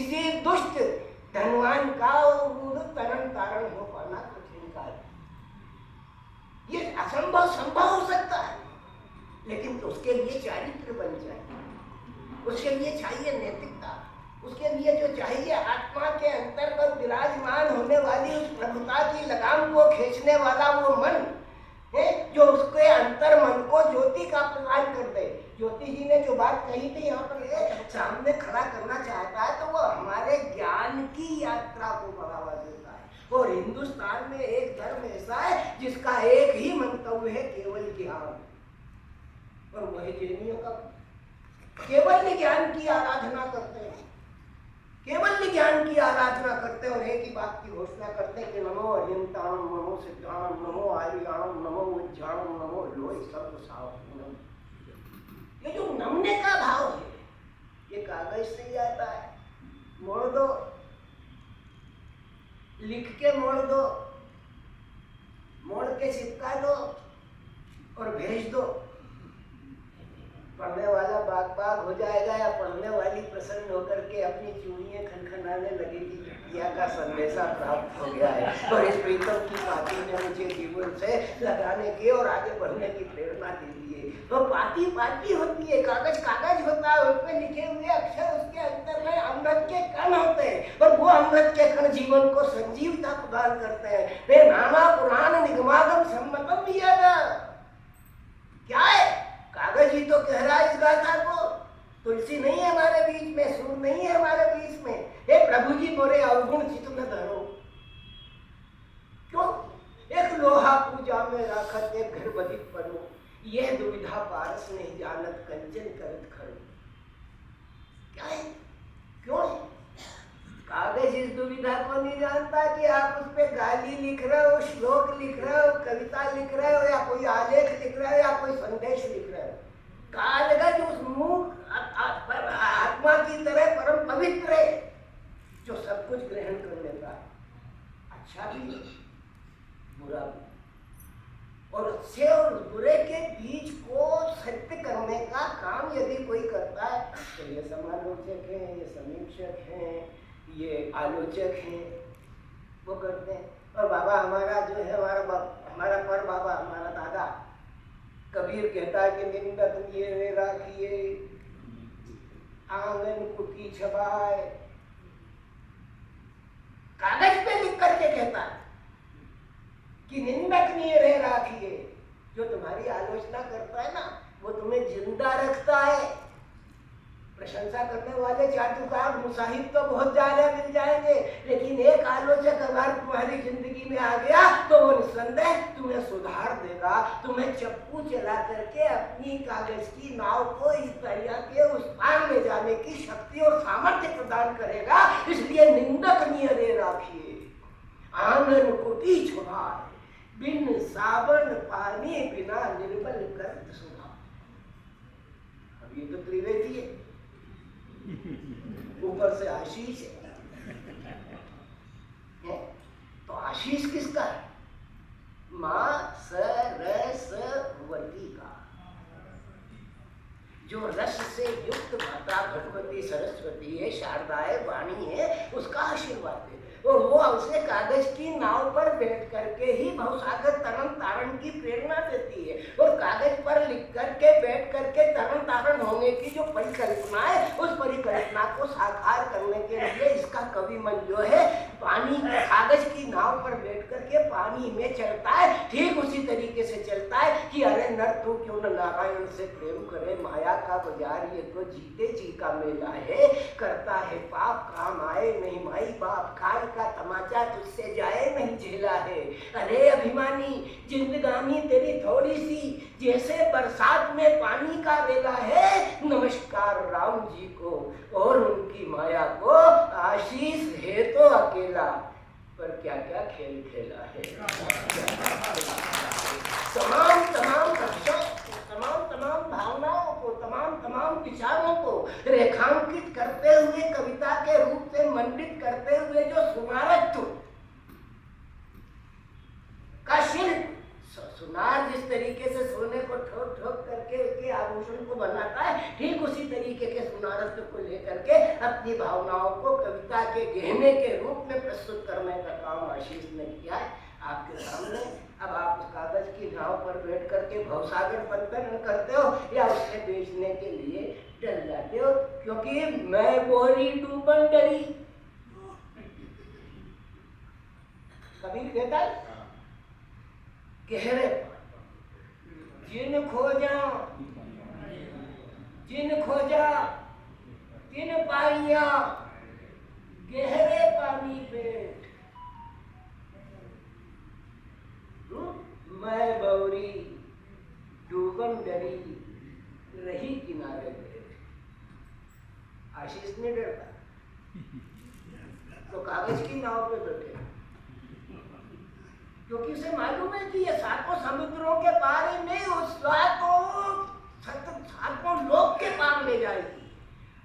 किसी दुष्ट धनवान का तरण तारण हो पाना कठिन कार्य। ये असंभव संभव हो सकता है, लेकिन तो उसके लिए चारित्र बन चाहिए, उसके लिए चाहिए नैतिकता, उसके लिए जो चाहिए आत्मा के अंतर्गत विराजमान होने वाली उस प्रभुता की लगाम को खींचने वाला वो मन है, जो उसके अंतर मन को ज्योति का प्रदान कर दे। ज्योति जी ने जो बात कही थी यहाँ पर सामने खड़ा करना चाहता है, तो वो हमारे ज्ञान की यात्रा को बढ़ावा देता है। और हिंदुस्तान में एक धर्म ऐसा है जिसका एक ही मंतव्य है, केवल ज्ञान। और वही जैनियों का केवल ज्ञान की आराधना करते हैं, केवल ज्ञान की आराधना करते हैं और एक ही बात की घोषणा करते हैं कि नमो अरियंताणम, नमो सिद्धाणम, नमो आर्याणम, नमो उज्जाणम, नमो लोय सर्व सावधानम। ये जो नमने का भाव है, ये कागज से ही आता है। मोड़ दो, लिख के मोड़ दो, मोड़ के चिपका दो और भेज दो। पढ़ने वाला बाग बाग हो जाएगा या पढ़ने वाली प्रसन्न होकर के अपनी चूड़ियां खनखनाने लगेगी, बिटिया का संदेशा प्राप्त हो गया है और इस प्रीतम की पाती ने मुझे जीवन से लगाने की और आगे बढ़ने की प्रेरणा दे दी है। तो पाती पाती होती है, कागज कागज होता है, उसमें लिखे हुए अक्षर उसके अंदर में अमृत के कण होते हैं और वो अमृत के कण जीवन को संजीवता प्रदान करते हैं। वे नाना पुराण निगमागम सम्मतम दिया था। क्या है? कागज ही तो कह रहा है इस गाथा को। तुलसी नहीं है हमारे बीच में, सूर नहीं है हमारे बीच में। हे प्रभु जी मोरे अवगुण चित न धरो। क्यों? एक लोहा पूजा में राखत एक घर बधिक परो, यह दुविधा पारस नहीं जानत कंचन करत खरो। क्या है? क्यों? कागज इस दुविधा को नहीं जानता कि आप उस पे गाली लिख रहे हो, श्लोक लिख रहे हो, कविता लिख रहे हो या कोई आलेख लिख रहे हो या कोई संदेश लिख रहे हो। कागज उस मूक आत्मा की तरह परम पवित्र है जो सब कुछ ग्रहण कर लेता है, अच्छा भी बुरा भी। और अच्छे और बुरे के बीच को सत्य करने का काम यदि कोई करता है तो ये समालोचक हैं, ये समीक्षक हैं, ये आलोचक हैं, वो करते हैं। और बाबा हमारा जो है, हमारा पर बाबा, हमारा दादा कबीर कहता है कि निंदक ये राखिए आंगन कुटी छबाए। कागज पे लिख करके कहता है कि निंदक नहीं रह राखिए। जो तुम्हारी आलोचना करता है ना, वो तुम्हें जिंदा रखता है। प्रशंसा करने वाले चाटुकार मुसाहिब तो बहुत ज्यादा मिल जाएंगे, लेकिन एक आलोचक अगर तुम्हारी जिंदगी में आ गया तो वो निस्संदेह तुम्हें सुधार देगा, तुम्हें चप्पू चला करके अपनी कागज की नाव को इस दरिया के उस पार ले जाने की शक्ति और सामर्थ्य प्रदान करेगा। इसलिए निंदक नियरे राखिए आंगन कुटी छुड़ाए, बिन साबन पानी बिना निर्बल कर सुना। अब ये तो त्रिवेदी है, ऊपर से आशीष है। तो आशीष किसका है? मां सरस्वती का। जो रस से युक्त माता भगवती सरस्वती है, शारदाए वाणी है, उसका आशीर्वाद है। और वो उसे कागज की नाव पर बैठ करके ही भवसागर तरण तारण की प्रेरणा देती है। और कागज पर लिख करके बैठ करके तरण तारण होने की जो परिकल्पना है, उस परिकल्पना को साकार करने के लिए इसका कवि मन जो है पानी कागज की नाव पर बैठ करके पानी में चलता है। ठीक उसी तरीके से चलता है कि अरे नर तू क्यों न नारायण से प्रेम करे, माया का बाजार ये तो जीते जी का मेला है। करता है पाप काम आए नहीं, माई बाप काल का तमाचा तुझसे जाए नहीं झेला है। अरे अभिमानी जिंदगानी तेरी थोड़ी सी जैसे बरसात में पानी का वेला है। नमस्कार राम जी को और उनकी माया को, आशीष है तो अकेला पर क्या क्या खेल खेला है। तमाम लक्ष्यों, तमाम भावनाओं को, तमाम विचारों को रेखांकित करते हुए, कविता के रूप से मंडित करते हुए जो सुमारत्व का शिल्प सुनार जिस तरीके से सोने को ठोक ठोक करके उसके आभूषण को बनाता है, ठीक उसी तरीके के सुनारत्व को लेकर के अपनी भावनाओं को कविता के गहने के रूप में प्रस्तुत करने का काम आशीष ने किया है आपके सामने। अब आप उस कागज की नाव पर बैठ करके भवसागर बंधन करते हो या उससे बेचने के लिए डर जाते हो, क्योंकि मैं बोरी डूबन डरी। कबीर कहता है गहरे जिन खोजा तिन पाइया गहरे पानी पेट। मैं बौरी डूबन डरी रही किनारे बैठ। आशीष नहीं डरता तो कागज की नाव पे बैठे, क्योंकि उसे मालूम है कि ये सातों समुद्रों के पार ही नहीं, उस सातों लोक के पार ले जाएगी।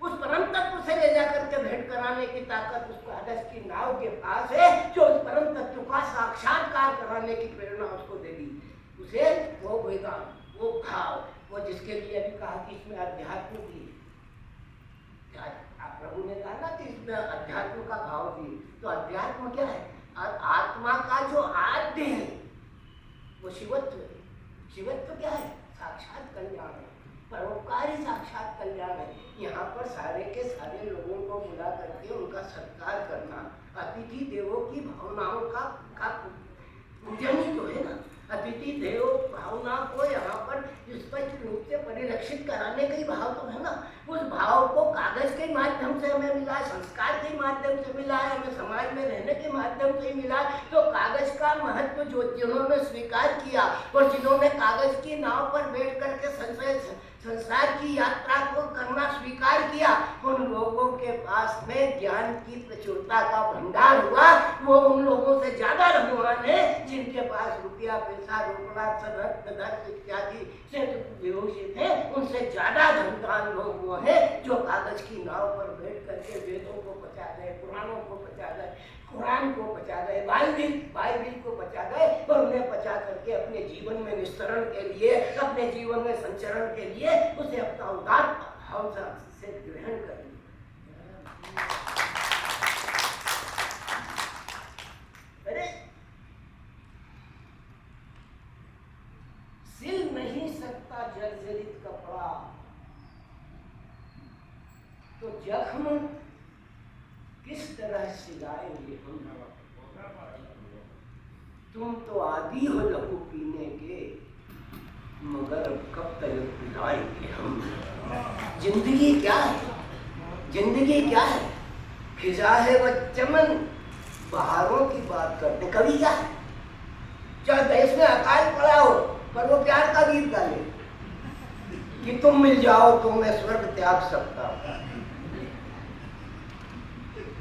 उस परम तत्व से ले जाकर के भेंट कराने की ताकत उस कागज की नाव के पास है, जो उस परम तत्व का साक्षात्कार कराने की प्रेरणा उसको देगी। उसे वो वेदांत, वो भाव, वो जिसके लिए अभी कहा कि इसमें अध्यात्म भी, प्रभु ने कहा ना कि इसमें अध्यात्म का भाव भी, तो अध्यात्म क्या है? आत्मा का जो आद्य है वो शिवत्व है। शिवत्व क्या है? साक्षात कल्याण है, परोपकारी साक्षात कल्याण है। यहाँ पर सारे के सारे लोगों को बुला करके उनका सत्कार करना, अतिथि देवों की भावनाओं का पूजन ही तो है ना। अतिथि देव भावना को यहाँ पर स्पष्ट रूप से परिलक्षित कराने का ही भाव तो है ना। उस भाव को कागज के माध्यम से हमें मिला, संस्कार के माध्यम से मिला है, हमें समाज में रहने के माध्यम से मिला। तो कागज का महत्व जो जिन्होंने स्वीकार किया और जिन्होंने कागज की नाव पर बैठ करके संसार की यात्रा को करना स्वीकार किया, उन लोगों के पास में ज्ञान की प्रचुरता का भंडार हुआ। वो उन लोगों से ज्यादा धनवान है जिनके पास रुपया पैसा रोकड़ा धन इत्यादि से विभूषित है। उनसे ज्यादा धनवान लोग वो है जो कागज की नाव पर बैठ करके वेदों को बचा गए, पुराणों को बचा गए, कुरान को बचा गए, बाइबिल को बचा गए और उन्हें बचा करके अपने जीवन में विस्तरण के लिए, अपने जीवन में संचरण के लिए उसे अपना उदार भाव से ग्रहण कर लिया। अरे सिल नहीं सकता जर्जरित कपड़ा, तो जख्म किस तरह सिलाएंगे हम। तुम तो आदी हो लहू पीने के, मगर कब तक पिलाएंगे हम। जिंदगी क्या है? जिंदगी क्या है? खिजा है वह चमन, बहारों की बात करते। कवि क्या है? चाहे देश में अकाल पड़ा हो पर वो प्यार का गीत गाले कि तुम मिल जाओ तो मैं स्वर्ग त्याग सकता हूँ।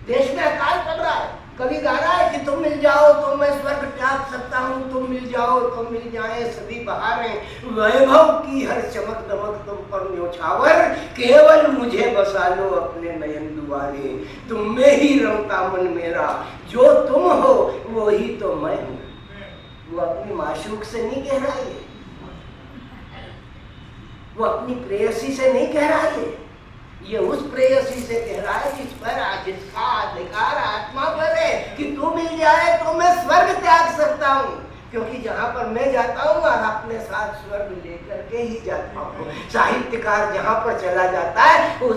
देश में अकाल पड़ रहा है, कभी गा रहा है कि तुम मिल जाओ तो मैं स्वर्ग त्याग सकता हूँ, तुम मिल जाओ तो मिल जाए सभी बहारें। वैभव की हर चमक दमक तुम पर न्योछावर, केवल मुझे बसा लो अपने नयन दुआरे। तुम में ही रमता मन मेरा, जो तुम हो वो ही तो मैं हूँ। वो अपनी माशूक से नहीं कह रहा है, वो अपनी प्रेयसी से नहीं कह रहा है, ये उस प्रेयसी से कह रहा है जिस पर जिसका अधिकार आत्मा पर है कि तू मिल जाए तो मैं स्वर्ग त्याग सकता हूँ। क्योंकि जहाँ पर मैं जाता हूँ और अपने साथ स्वर्ग लेकर के ही जाता हूँ। साहित्यकार जहाँ पर चला जाता है वो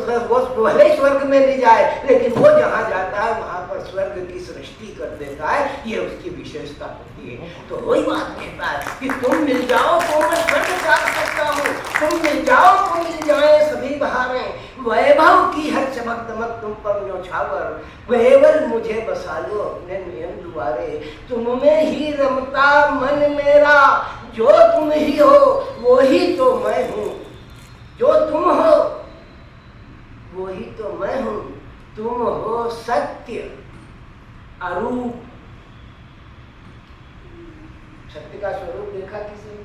पहले स्वर्ग में भी जाए, लेकिन वो जहाँ जाता है वहाँ पर स्वर्ग की सृष्टि कर देता है, ये उसकी विशेषता होती है। तो वही बात कहता है कि तुम मिल जाओ तो मैं स्वर्ग त्याग सकता हूँ, तुम मिल जाओ तो मिल जाए सभी बहारें। वैभव की हर चमक दमक तुम पर न्योछावर, केवल मुझे बसा लो अपने नयन दुआरे। तुम में ही रमता मन मेरा, जो तुम ही हो वो ही तो मैं हूँ। जो तुम हो वो ही तो मैं हूँ। तुम हो सत्य अरूप। सत्य का स्वरूप देखा किसी?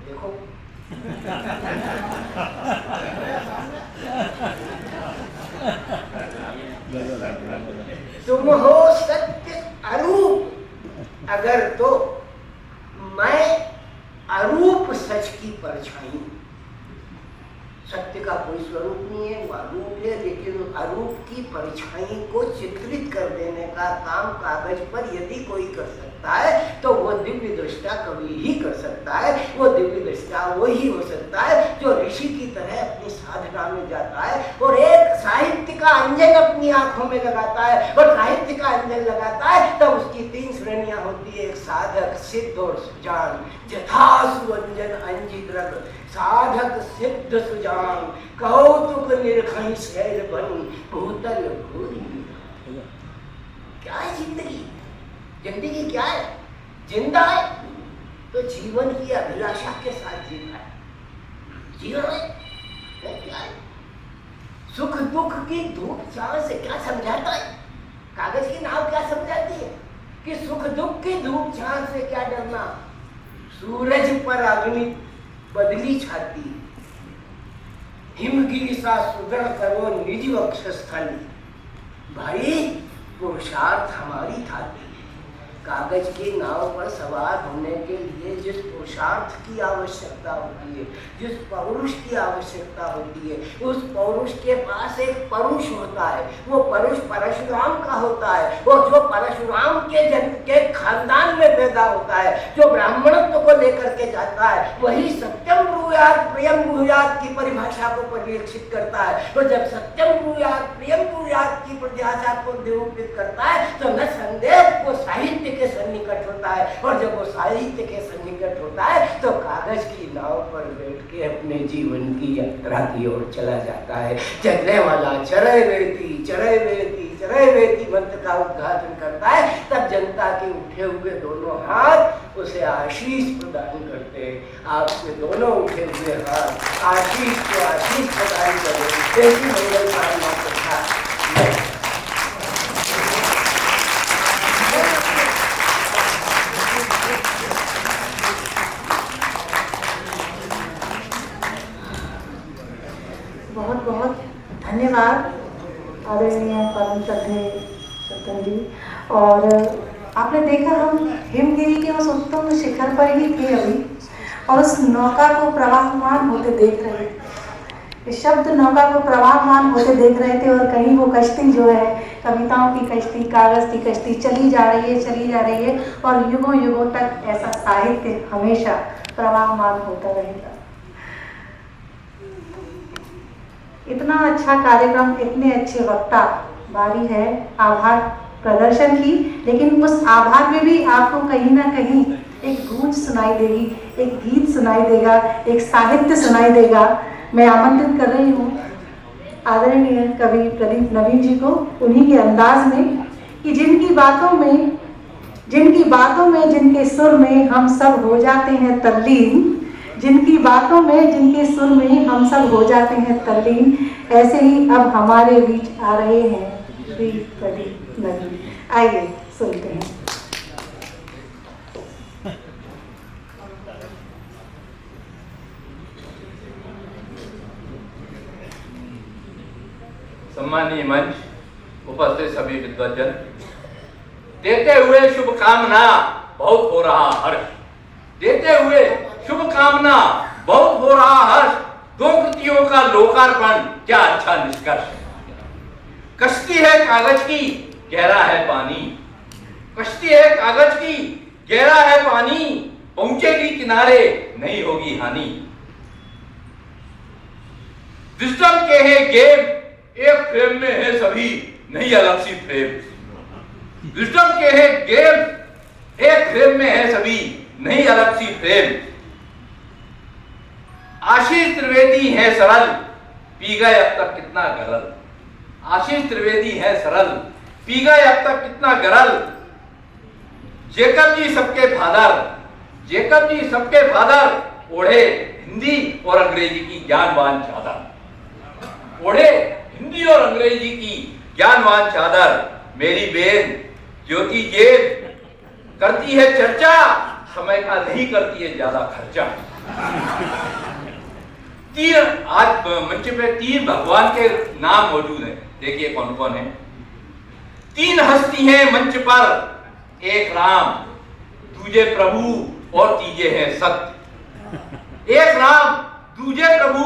देखो तुम हो सत्य अरूप, अगर तो परछाई को चित्रित कर देने का काम कागज पर यदि कोई कर सकता है तो वो दिव्य दृष्टा कवि ही कर सकता है। वो दिव्य दृष्टा वो ही हो सकता है जो ऋषि की तरह अपनी साधना में जाता है और एक साहित्य का अंजन अपनी आंखों में लगाता है और साहित्य का अंजन लगाता है तब उसकी 3 श्रेणियां होती है, एक साधक, सिद्ध और सुजान। जथा सुअंजन अंजिद्रग साधक सिद्ध सुजान कौतुक निर्खय शैल बन भूतल भूरि। क्या है जिंदगी? जिंदगी क्या है? जिंदा है तो जीवन की अभिलाषा के साथ जीना है। जीवन है क्या है? सुख दुख की धूप छांव से क्या समझाता है? कागज की नाव क्या समझाती है कि सुख दुख की धूप छांव से क्या डरना? सूरज पर अग्नि बदली छाती, हिमगिरी सा सुदृढ़ करो निज वक्षस्थल। भाई पुरुषार्थ हमारी थाती। कागज की नाव पर सवार होने के लिए जिस पुरुषार्थ की आवश्यकता होती है, जिस पौरुष की आवश्यकता होती है, उस पौरुष के पास एक परुष होता है। वो परुष परशुराम का होता है। वो जो परशुराम के खानदान में पैदा होता है, जो ब्राह्मणत्व को लेकर के जाता है, वही सत्यम ब्रूयात् प्रियम ब्रूयात् की परिभाषा को परिलक्षित करता है। तो जब सत्यम ब्रूयात् प्रियम ब्रूयात् की परिभाषा को निरूपित करता है तो न संदेह वो साहित्य के सन्निकट होता है और जब वो साहित्य के सन्निकट होता है तो कागज की नाव पर बैठ के अपने जीवन की यात्रा की ओर चला जाता है। चलने वाला चरय वेती मंत्र का उद्घाटन करता है। तब जनता के उठे हुए दोनों हाथ उसे आशीष प्रदान करते हैं। आपके दोनों उठे हुए हाथ आशीष को आशीष प्रदान करें। ऐसी मंगल कामना करता है। बहुत बहुत धन्यवाद आदरणीय परम श्रद्धेय सत्तन जी। और आपने देखा हम हिमगिरी के उस उत्तम शिखर पर ही थे अभी और उस नौका को प्रवाहमान होते देख रहे थे। इस शब्द नौका को प्रवाहमान होते देख रहे थे और कहीं वो कश्ती जो है, कविताओं की कश्ती, कागज की कश्ती चली जा रही है और युगों युगों तक ऐसा साहित्य हमेशा प्रवाहमान होता रहेगा। इतना अच्छा कार्यक्रम, इतने अच्छे वक्ता, बारी है आभार प्रदर्शन की, लेकिन उस आभार में भी आपको कहीं ना कहीं एक गूंज सुनाई देगी, एक गीत सुनाई देगा, एक साहित्य सुनाई देगा। मैं आमंत्रित कर रही हूँ आदरणीय कवि प्रदीप नवीन जी को उन्हीं के अंदाज में कि जिनकी बातों में जिनके सुर में हम सब हो जाते हैं तल्लीन, जिनकी बातों में जिनके सुर में हम सब हो जाते हैं तल्लीन, ऐसे ही अब हमारे बीच आ रहे हैं श्री प्रदीप नवीन। आइए सुनते हैं। सम्मानीय मंच, उपस्थित सभी विद्वजन, देते हुए शुभकामना बहुत हो रहा हर्ष, देते हुए शुभकामना बहुत हो रहा हर्ष। 2 कृतियों का लोकार्पण, क्या अच्छा निष्कर्ष। कश्ती है कागज की, गहरा है पानी। कश्ती है कागज की, गहरा है पानी। पहुंचेगी किनारे, नहीं होगी हानि। विजडम के है गेम, एक फ्रेम में है सभी, नहीं अलग सी फ्रेम। विजडम के है गेम, एक फ्रेम में है सभी, नहीं अलग सी फ्रेम। आशीष त्रिवेदी है सरल, पी गए अब तक कितना गरल। आशीष त्रिवेदी है सरल, पी गए अब तक कितना गरल। जेकब जी सबके फादर, ओढ़े हिंदी और अंग्रेजी की ज्ञानवान चादर। ओढ़े हिंदी और अंग्रेजी की ज्ञानवान चादर। मेरी बेन ज्योति जेब करती है चर्चा, समय का नहीं करती है ज्यादा खर्चा। आज मंच पे 3 भगवान के नाम मौजूद हैं। देखिए कौन कौन है। 3 हस्ती हैं मंच पर, एक राम, दूजे प्रभु और तीजे हैं सत्य। एक राम, दूजे प्रभु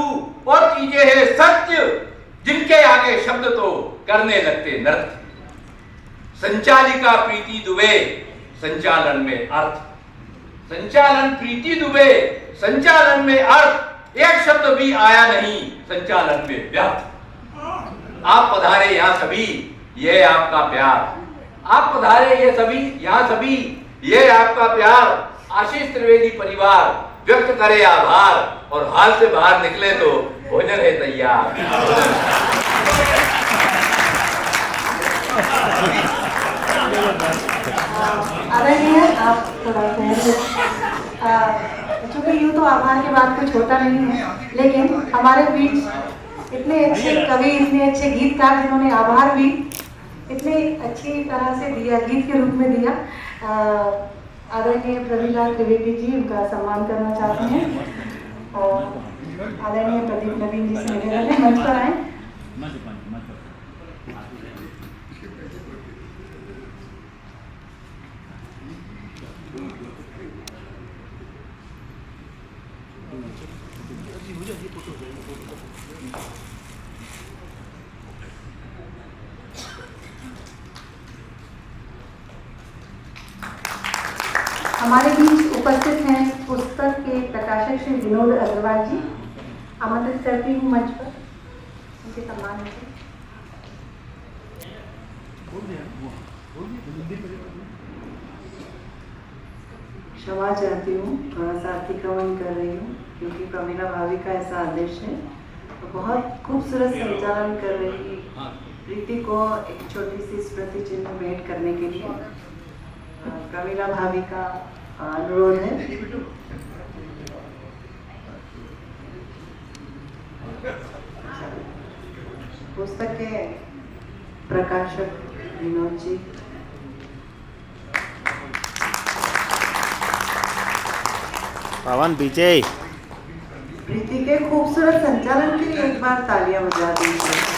और तीजे हैं सत्य। जिनके आगे शब्द तो करने लगते नृत्य। संचालिका प्रीति दुबे, संचालन में अर्थ। संचालन प्रीति दुबे, संचालन में अर्थ। एक शब्द भी आया नहीं संचालन में व्यर्थ। आप पधारे यहाँ सभी, ये आपका प्यार। आप पधारे ये सभी यहाँ सभी, ये आपका प्यार। आशीष त्रिवेदी परिवार व्यक्त करे आभार और हाल से बाहर निकले तो भोजन है तैयार। आदरणीय, आप थोड़ा चूंकि यूँ तो आभार के बाद कुछ होता नहीं है, लेकिन हमारे बीच इतने अच्छे कवि, इतने अच्छे गीतकार जिन्होंने आभार भी इतनी अच्छी तरह से दिया, गीत के रूप में दिया। आदरणीय प्रवीण त्रिवेदी जी, उनका सम्मान करना चाहते हैं और आदरणीय प्रदीप नवीन जी से निवेदन है मंच पर आए। हमारे बीच उपस्थित हैं पुस्तक के प्रकाशक श्री विनोद अग्रवाल जी। आमंत्रित करती हूँ मंच पर, उनके सम्मान में। क्षमा चाहती हूँ, थोड़ा सा अतिक्रमण कर रही हूँ क्योंकि प्रमीला भाभी का ऐसा आदेश है। तो बहुत खूबसूरत संचालन कर रही प्रीति को एक छोटी सी स्मृति चिन्ह भेंट करने के लिए प्रमीला भाभी का अनुरोध है। पुस्तक के प्रकाशक विनोद जी, पवन विजय, प्रीति के खूबसूरत संचालन के लिए एक बार तालियां बजा दीजिए।